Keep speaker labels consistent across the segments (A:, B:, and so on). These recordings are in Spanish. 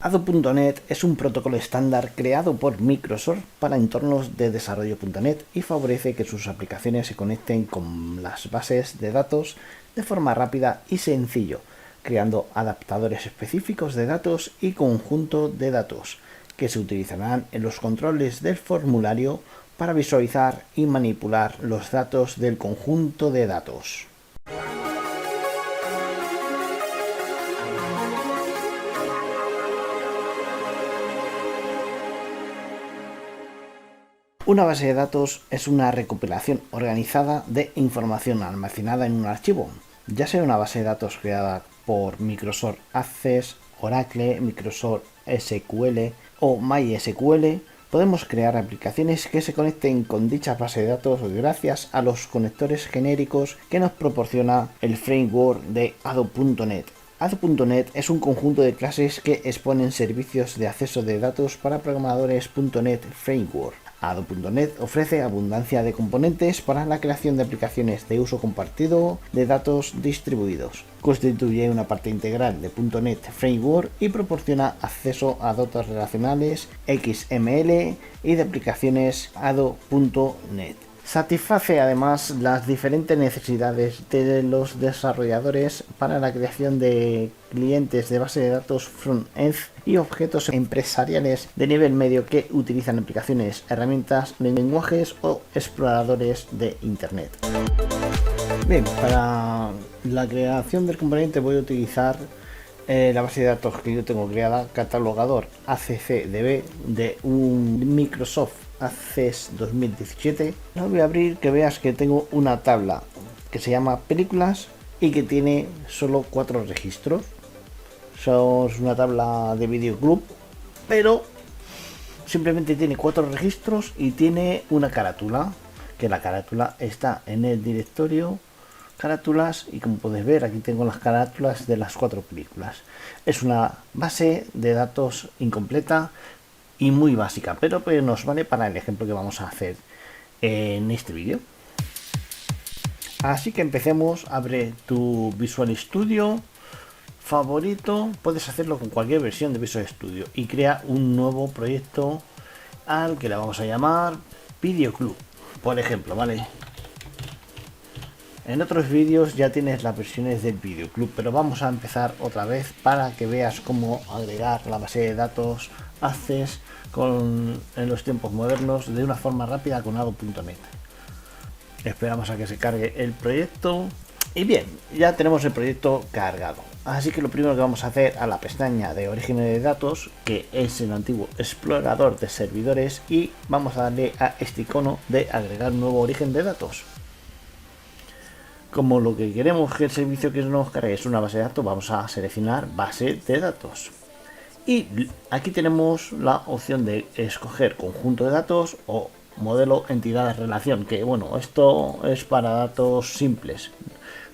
A: Ado.NET es un protocolo estándar creado por Microsoft para entornos de desarrollo.NET y favorece que sus aplicaciones se conecten con las bases de datos de forma rápida y sencillo, creando adaptadores específicos de datos y conjunto de datos que se utilizarán en los controles del formulario para visualizar y manipular los datos del conjunto de datos. Una base de datos es una recopilación organizada de información almacenada en un archivo, ya sea una base de datos creada por Microsoft Access, Oracle, Microsoft SQL o MySQL. Podemos crear aplicaciones que se conecten con dicha base de datos gracias a los conectores genéricos que nos proporciona el framework de Ado.NET. Ado.NET es un conjunto de clases que exponen servicios de acceso de datos para programadores.NET Framework. Ado.NET ofrece abundancia de componentes para la creación de aplicaciones de uso compartido de datos distribuidos. Constituye una parte integral de .NET Framework y proporciona acceso a datos relacionales, XML y de aplicaciones Ado.NET. Satisface además las diferentes necesidades de los desarrolladores para la creación de clientes de base de datos front-end y objetos empresariales de nivel medio que utilizan aplicaciones, herramientas, lenguajes o exploradores de Internet. Bien, para la creación del componente voy a utilizar la base de datos que yo tengo creada, catalogador ACCDB de un Microsoft Access 2017. La voy a abrir, que veas que tengo una tabla que se llama películas y que tiene solo 4 registros. Es una tabla de videoclub, pero simplemente tiene 4 registros y tiene una carátula, que la carátula está en el directorio carátulas, y como podéis ver aquí tengo las carátulas de las 4 películas. Es una base de datos incompleta y muy básica, pero pues nos vale para el ejemplo que vamos a hacer en este vídeo. Así que empecemos. Abre tu Visual Studio favorito, puedes hacerlo con cualquier versión de Visual Studio y crea un nuevo proyecto al que le vamos a llamar Videoclub, por ejemplo, ¿vale? En otros vídeos ya tienes las versiones del Videoclub, pero vamos a empezar otra vez para que veas cómo agregar la base de datos Access en los tiempos modernos de una forma rápida con Ado.NET. Esperamos a que se cargue el proyecto. Y bien, ya tenemos el proyecto cargado. Así que lo primero que vamos a hacer, a la pestaña de origen de datos, que es el antiguo explorador de servidores, y vamos a darle a este icono de agregar nuevo origen de datos. Como lo que queremos que el servicio que nos cargue es una base de datos, vamos a seleccionar base de datos. Y aquí tenemos la opción de escoger conjunto de datos o modelo entidad relación, que bueno, esto es para datos simples.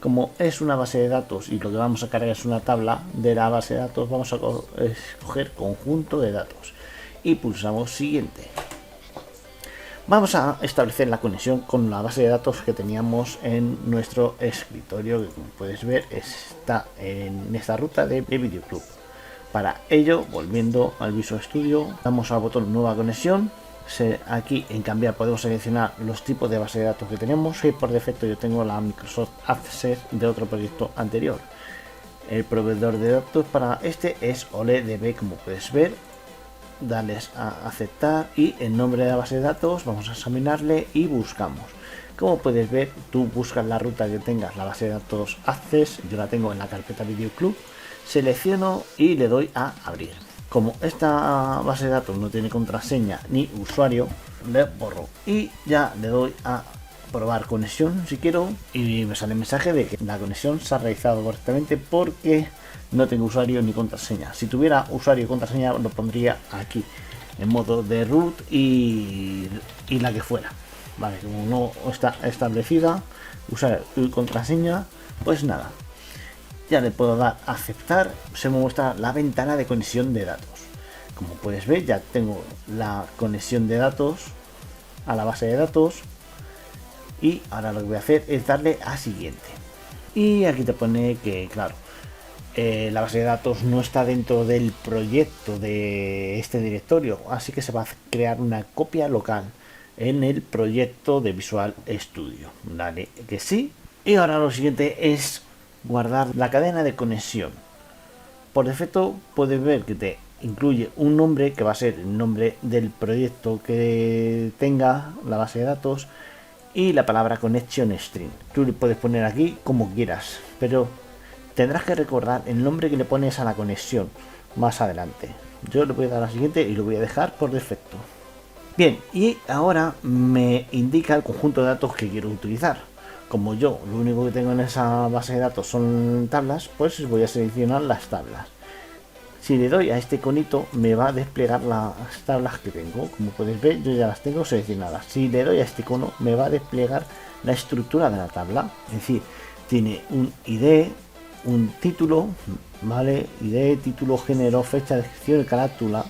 A: Como es una base de datos y lo que vamos a cargar es una tabla de la base de datos, vamos a escoger conjunto de datos y pulsamos siguiente. Vamos a establecer la conexión con la base de datos que teníamos en nuestro escritorio, que como puedes ver está en esta ruta de Videoclub. Para ello, volviendo al Visual Studio, damos al botón nueva conexión. Aquí en cambiar podemos seleccionar los tipos de base de datos que tenemos, y por defecto yo tengo la Microsoft Access de otro proyecto anterior. El proveedor de datos para este es OLEDB, como puedes ver. Dales a aceptar y el nombre de la base de datos vamos a examinarle y buscamos. Como puedes ver, tú buscas la ruta que tengas, la base de datos Access, yo la tengo en la carpeta Videoclub, selecciono y le doy a abrir. Como esta base de datos no tiene contraseña ni usuario, le borro y ya le doy a probar conexión si quiero, y me sale el mensaje de que la conexión se ha realizado correctamente porque no tengo usuario ni contraseña. Si tuviera usuario y contraseña lo pondría aquí en modo de root y la que fuera, vale. Como no está establecida usuario y contraseña, pues nada, ya le puedo dar a aceptar. Se me muestra la ventana de conexión de datos. Como puedes ver, ya tengo la conexión de datos a la base de datos, y ahora lo que voy a hacer es darle a siguiente. Y aquí te pone que, claro, la base de datos no está dentro del proyecto de este directorio, así que se va a crear una copia local en el proyecto de Visual Studio. Dale que sí. Y ahora lo siguiente es guardar la cadena de conexión. Por defecto puedes ver que te incluye un nombre que va a ser el nombre del proyecto que tenga la base de datos y la palabra connection string. Tú le puedes poner aquí como quieras, pero tendrás que recordar el nombre que le pones a la conexión más adelante. Yo le voy a dar a la siguiente y lo voy a dejar por defecto. Bien, y ahora me indica el conjunto de datos que quiero utilizar. Como yo lo único que tengo en esa base de datos son tablas, pues voy a seleccionar las tablas. Si le doy a este iconito me va a desplegar las tablas que tengo. Como podéis ver, yo ya las tengo seleccionadas. Si le doy a este icono me va a desplegar la estructura de la tabla. Es decir, tiene un ID, un título, ¿vale? ID, título, género, fecha, descripción y carátula,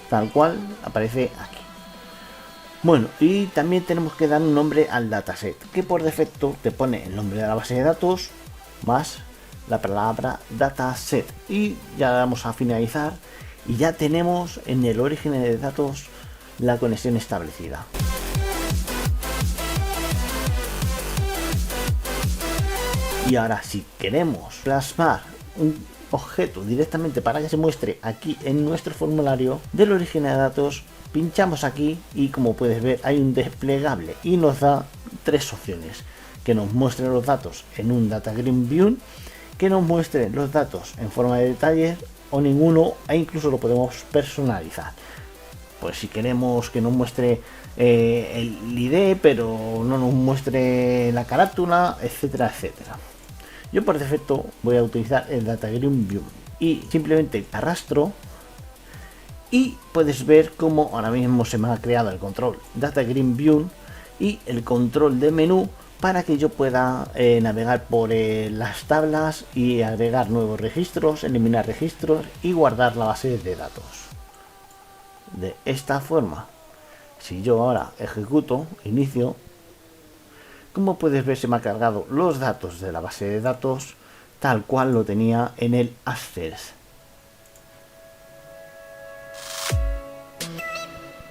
A: tal cual aparece aquí. Bueno, y también tenemos que dar un nombre al dataset, que por defecto te pone el nombre de la base de datos más la palabra dataset. Y ya vamos a finalizar y ya tenemos en el origen de datos la conexión establecida. Y ahora, si queremos plasmar un objeto directamente para que se muestre aquí en nuestro formulario del origen de datos, pinchamos aquí y como puedes ver hay un desplegable y nos da tres opciones: que nos muestre los datos en un Data Grid View, que nos muestre los datos en forma de detalles o ninguno, e incluso lo podemos personalizar. Pues si queremos que nos muestre el ID pero no nos muestre la carátula, etcétera, etcétera. Yo por defecto voy a utilizar el Data Grid View y simplemente arrastro y puedes ver cómo ahora mismo se me ha creado el control Data Grid View y el control de menú para que yo pueda navegar por las tablas y agregar nuevos registros, eliminar registros y guardar la base de datos. De esta forma, si yo ahora ejecuto, inicio, como puedes ver se me ha cargado los datos de la base de datos tal cual lo tenía en el Access.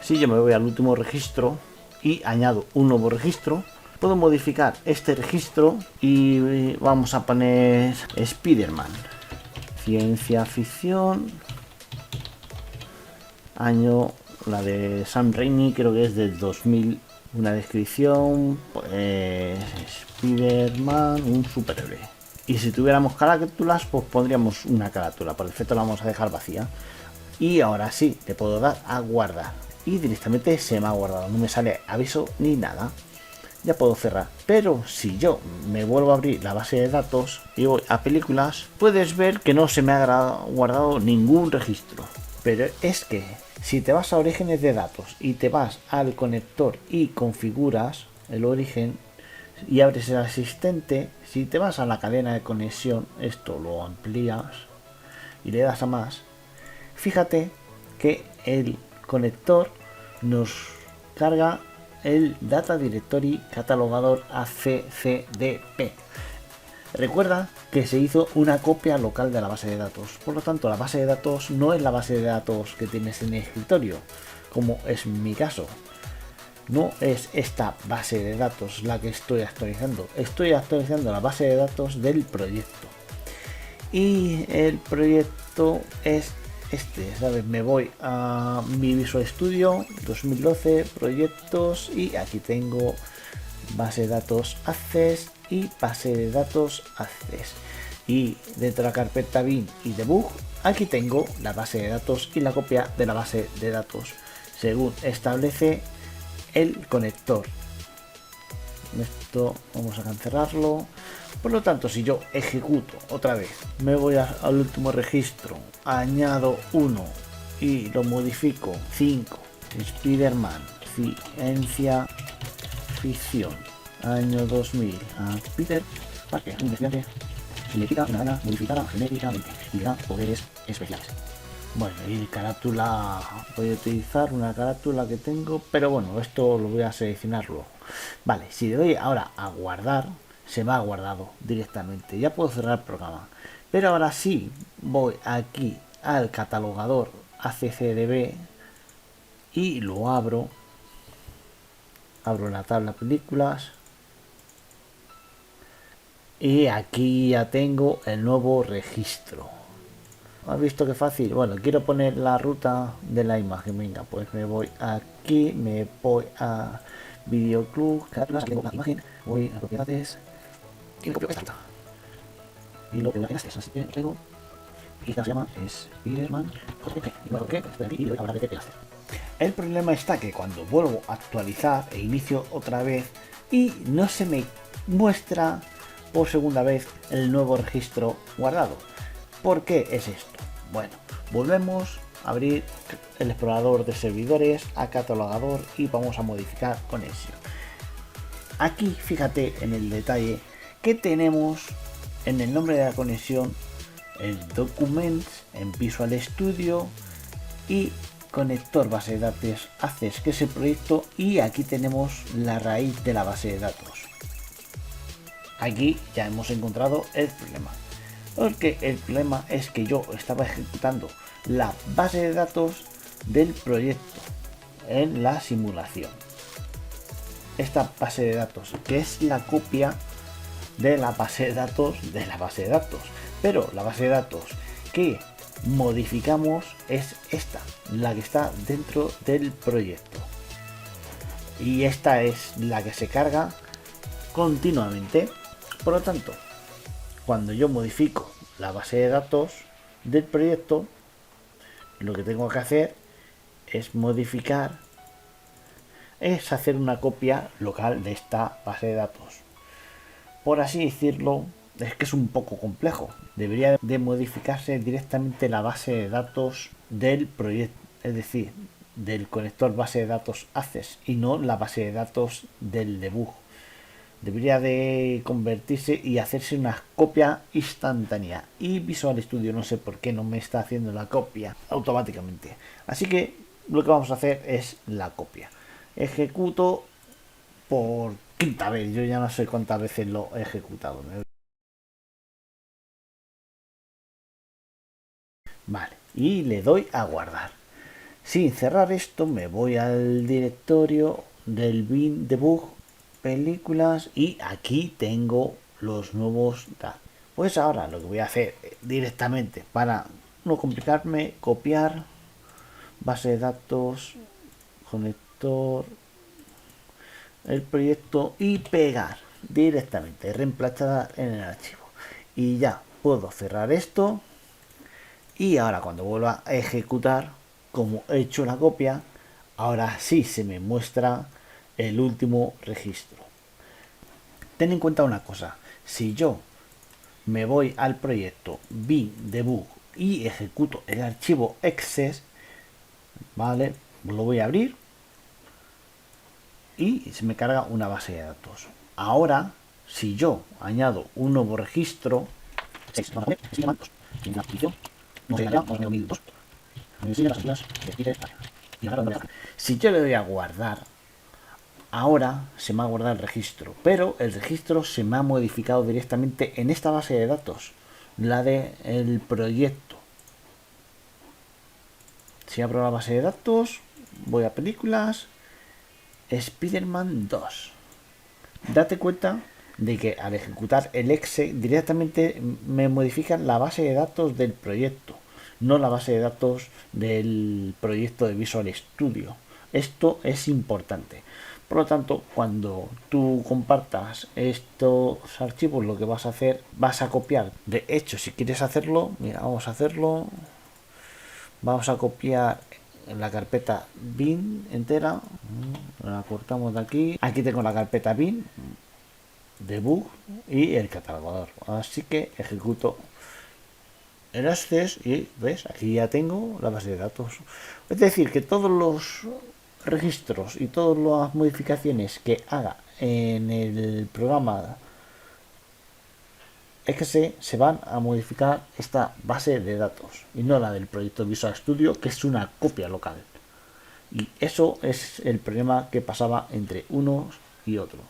A: Si yo me voy al último registro y añado un nuevo registro, puedo modificar este registro y vamos a poner Spider-Man, ciencia ficción, año, la de Sam Raimi, creo que es del 2000, una descripción, pues Spider-Man, un superhéroe. Y si tuviéramos carátulas, pues pondríamos una carátula, por defecto la vamos a dejar vacía. Y ahora sí, le puedo dar a guardar y directamente se me ha guardado, no me sale aviso ni nada. Ya puedo cerrar, pero si yo me vuelvo a abrir la base de datos y voy a películas, puedes ver que no se me ha guardado ningún registro. Pero es que si te vas a orígenes de datos y te vas al conector y configuras el origen y abres el asistente, si te vas a la cadena de conexión, esto lo amplías y le das a más, fíjate que el conector nos carga el Data Directory Catalogador ACCDP. Recuerda que se hizo una copia local de la base de datos, por lo tanto la base de datos no es la base de datos que tienes en el escritorio, como es mi caso. No es esta base de datos la que estoy actualizando la base de datos del proyecto. Y el proyecto es este, ¿sabes? Me voy a mi Visual Studio 2012, proyectos, y aquí tengo base de datos Access y base de datos Access. Y dentro de la carpeta bin y debug, aquí tengo la base de datos y la copia de la base de datos, según establece el conector. Esto vamos a cancelarlo. Por lo tanto, si yo ejecuto otra vez, me voy al último registro, añado 1 y lo modifico 5, Spider-Man, ciencia ficción, año 2000, a Peter Parker, un investigante, significa una gana modificada genéticamente y da poderes especiales. Bueno, y carátula, voy a utilizar una carátula que tengo, pero bueno, esto lo voy a seleccionar luego. Vale, si le doy ahora a guardar, se me ha guardado directamente. Ya puedo cerrar el programa, Pero ahora sí voy aquí al catalogador ACCDB y lo abro la tabla películas y aquí ya tengo el nuevo registro. ¿Has visto qué fácil? Bueno, quiero poner la ruta de la imagen. Venga, pues me voy aquí, me voy a videoclub, tengo la imagen, voy a propiedades y me copio esta ruta y lo pego en este, así que traigo y esta se llama Spiderman JPG. Y bueno, que estoy aquí y voy a hablar de qué hacer. El problema está que cuando vuelvo a actualizar e inicio otra vez y no se me muestra por segunda vez el nuevo registro guardado. ¿Por qué es esto? Bueno, volvemos a abrir el explorador de servidores, a catalogador y vamos a modificar conexión. Aquí fíjate en el detalle que tenemos en el nombre de la conexión el Documents en Visual Studio y conector base de datos Access, que es el proyecto, y aquí tenemos la raíz de la base de datos. Aquí ya hemos encontrado el problema, porque el problema es que yo estaba ejecutando la base de datos del proyecto en la simulación. Esta base de datos, que es la copia de la base de datos pero la base de datos que modificamos es esta, la que está dentro del proyecto, y esta es la que se carga continuamente. Por lo tanto, cuando yo modifico la base de datos del proyecto, lo que tengo que hacer es hacer una copia local de esta base de datos. Por así decirlo, es que es un poco complejo. Debería de modificarse directamente la base de datos del proyecto, es decir, del conector base de datos Access, y no la base de datos del debug. Debería de convertirse y hacerse una copia instantánea, y Visual Studio no sé por qué no me está haciendo la copia automáticamente. Así que lo que vamos a hacer es la copia. Ejecuto por quinta vez, yo ya no sé cuántas veces lo he ejecutado. Vale, y le doy a guardar. Sin cerrar esto, me voy al directorio del bin debug películas y aquí tengo los nuevos datos. Pues ahora lo que voy a hacer directamente, para no complicarme, copiar base de datos, conector, el proyecto y pegar directamente, reemplazada en el archivo. Y ya puedo cerrar esto, y ahora cuando vuelva a ejecutar, como he hecho la copia, ahora sí se me muestra el último registro. Ten en cuenta una cosa: si yo me voy al proyecto bin debug y ejecuto el archivo exe, vale, lo voy a abrir y se me carga una base de datos. Ahora, si yo añado un nuevo registro, si yo le doy a guardar, ahora se me ha guardado el registro, pero el registro se me ha modificado directamente en esta base de datos, la del proyecto. Si abro la base de datos, voy a películas, Spiderman 2. Date cuenta de que al ejecutar el exe directamente me modifica la base de datos del proyecto, no la base de datos del proyecto de Visual Studio. Esto es importante. Por lo tanto, cuando tú compartas estos archivos, lo que vas a hacer, vas a copiar. De hecho, si quieres hacerlo, mira, vamos a hacerlo. Vamos a copiar la carpeta bin entera. La cortamos de aquí. Aquí tengo la carpeta bin, debug y el catalogador. Así que ejecuto el access y ves, aquí ya tengo la base de datos. Es decir, que todos los registros y todas las modificaciones que haga en el programa exe se van a modificar esta base de datos y no la del proyecto Visual Studio, que es una copia local. Y eso es el problema que pasaba entre unos y otros.